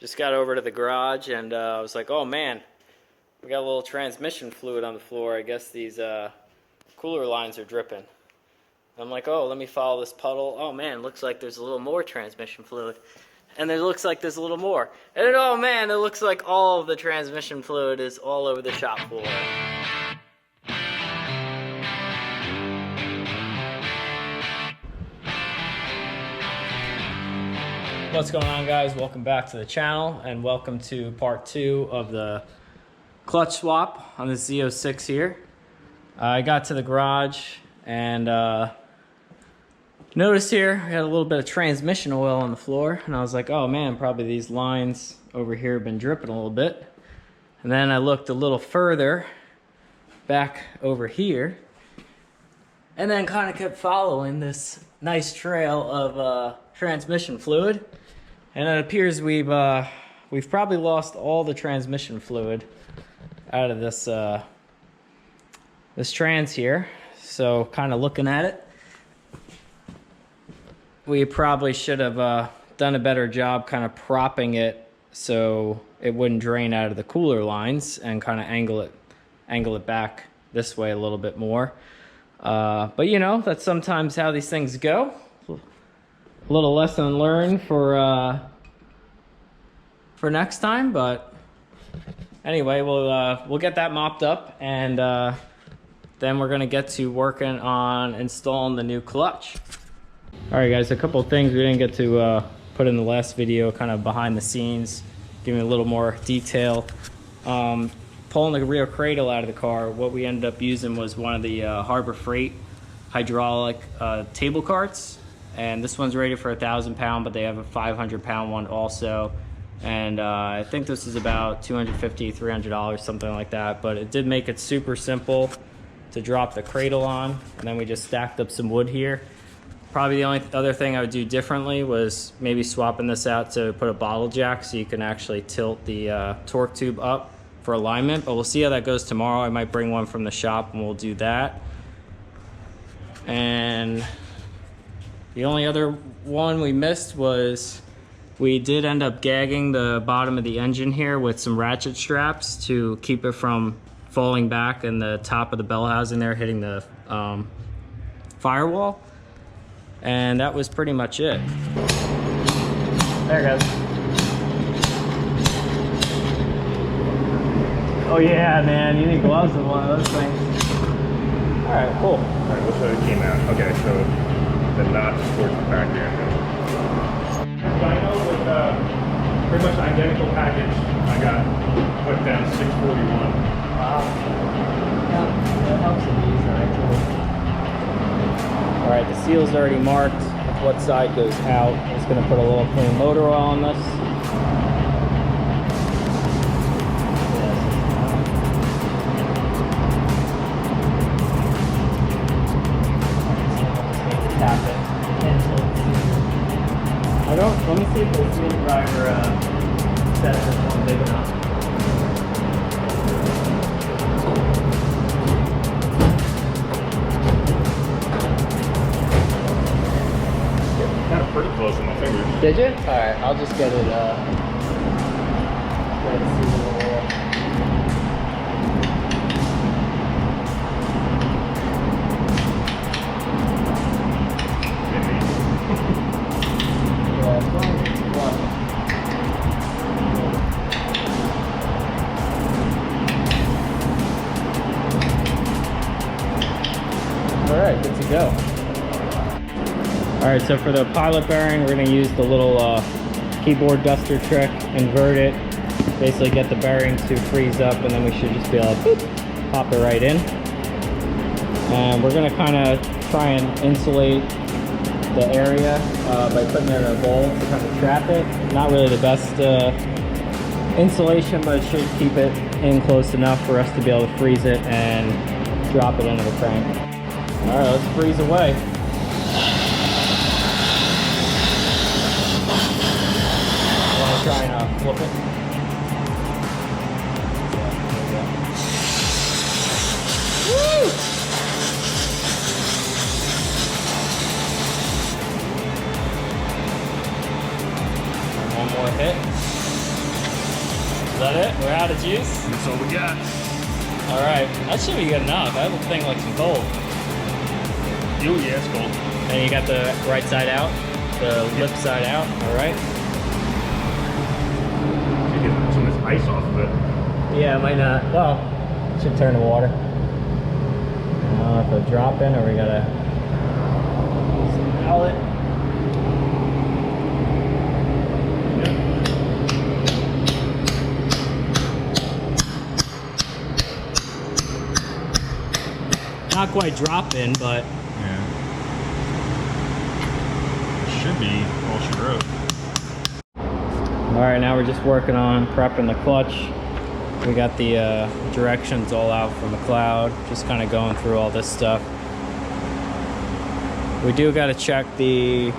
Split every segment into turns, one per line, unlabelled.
Just got over to the garage and I was like, oh man, we got a little transmission fluid on the floor. I guess these cooler lines are dripping. I'm like, oh, let me follow this puddle. Oh man, looks like there's a little more transmission fluid. And there looks like there's a little more. And then, oh man, it looks like all of the transmission fluid is all over the shop floor. What's going on, guys? Welcome back to the channel and welcome to part 2 of the clutch swap on the Z06 here. I got to the garage and noticed here we had a little bit of transmission oil on the floor, and I was like, oh man, probably these lines over here have been dripping a little bit. And then I looked a little further back over here and then kind of kept following this nice trail of transmission fluid, and it appears we've probably lost all the transmission fluid out of this this trans here. So kind of looking at it, we probably should have done a better job kind of propping it so it wouldn't drain out of the cooler lines, and kind of angle it back this way a little bit more. But you know, that's sometimes how these things go. A little lesson learned for next time. But anyway, we'll get that mopped up, and then we're gonna get to working on installing the new clutch. All right, guys, a couple of things we didn't get to put in the last video, kind of behind the scenes, giving a little more detail. Pulling the rear cradle out of the car, what we ended up using was one of the Harbor Freight hydraulic table carts. And this one's rated for 1,000 pound, but they have a 500 pound one also. And I think this is about $250, $300, something like that. But it did make it super simple to drop the cradle on. And then we just stacked up some wood here. Probably the only other thing I would do differently was maybe swapping this out to put a bottle jack so you can actually tilt the torque tube up for alignment. But we'll see how that goes tomorrow. I might bring one from the shop and we'll do that. And the only other one we missed was we did end up gagging the bottom of the engine here with some ratchet straps to keep it from falling back and the top of the bell housing there hitting the firewall. And that was pretty much it. There it goes. Oh yeah, man, you need gloves with one of those things. All right, cool.
All right, we'll show the key mount. Okay, so the notch towards the back there. So I know with pretty much identical package, I got put down 641.
Wow. Yeah, that helps with these. All right, cool. All right, the seal's already marked what side goes out. I'm just gonna put a little clean motor oil on this. Tap it into it. Let me see if the screwdriver set this one big enough.
Pretty close on my fingers.
Did you? Alright, I'll just get it, Alright, good to go. Alright, so for the pilot bearing, we're going to use the little keyboard duster trick, invert it, basically get the bearing to freeze up, and then we should just be able to boop, pop it right in. And we're going to kind of try and insulate the area by putting it in a bowl to kind of trap it. Not really the best insulation, but it should keep it in close enough for us to be able to freeze it and drop it into the crank. Alright, let's freeze away. Try and flip it. Woo! One more hit. Is that it? We're out of juice?
That's all we got.
All right, that should be good enough. That thing looks cold.
Oh yeah, it's cold.
And you got the right side out, the lip side out, all right?
Should get some of this ice off of it.
Yeah, it might not. Well, should turn to water. I don't know if it'll drop in or we gotta smell it. Not quite dropping, but
yeah, should be all she wrote.
All right, now we're just working on prepping the clutch. We got the directions all out from McLeod, just kind of going through all this stuff. We do got to check the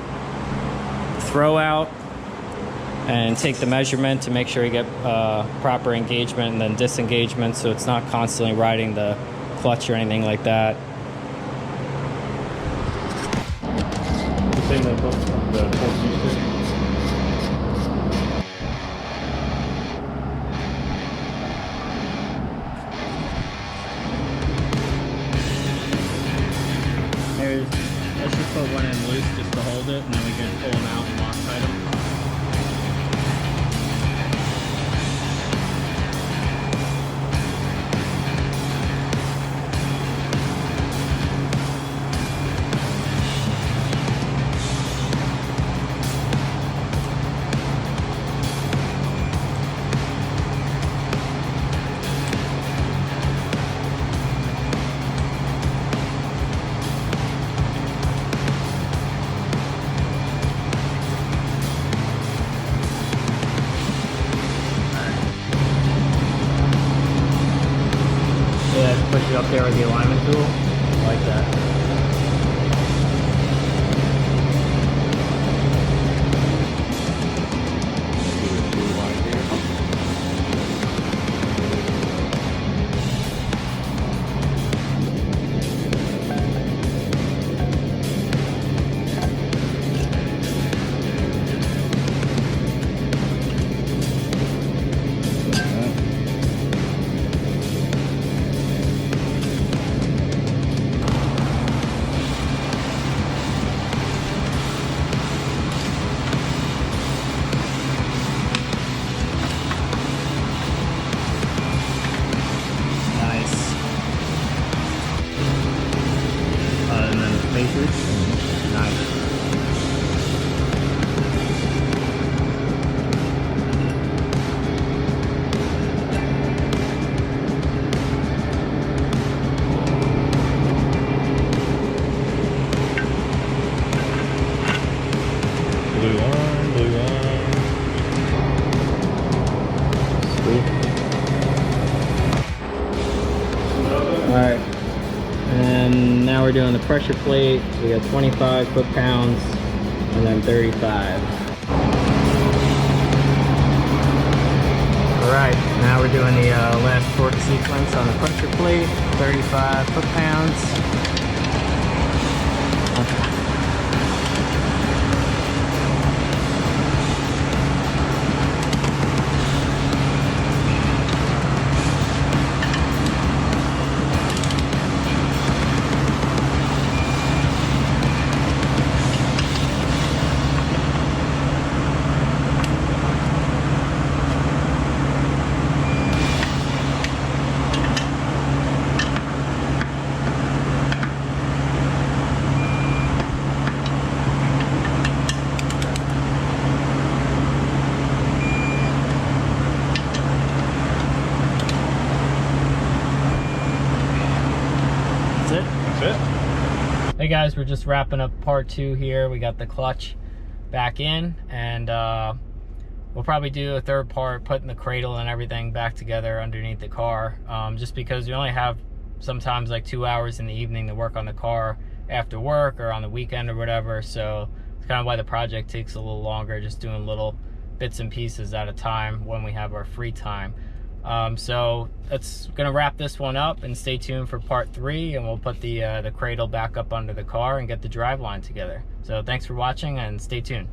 throw out and take the measurement to make sure we get proper engagement and then disengagement, so it's not constantly riding the clutch or anything like that.
The same the pulse used to.
Let's just put one in loose just to hold it, and then we can pull them out and Loctite them. Push it up there with the alignment tool, like that. Alright, and now we're doing the pressure plate. We got 25 foot-pounds and then 35. Alright, now we're doing the last torque sequence on the pressure plate, 35 foot-pounds. Hey guys, we're just wrapping up part 2 here. We got the clutch back in, and we'll probably do a third part, putting the cradle and everything back together underneath the car, just because we only have sometimes like 2 hours in the evening to work on the car after work or on the weekend or whatever. So it's kind of why the project takes a little longer, just doing little bits and pieces at a time when we have our free time. So that's gonna wrap this one up, and stay tuned for part 3, and we'll put the cradle back up under the car and get the drive line together. So thanks for watching, and stay tuned.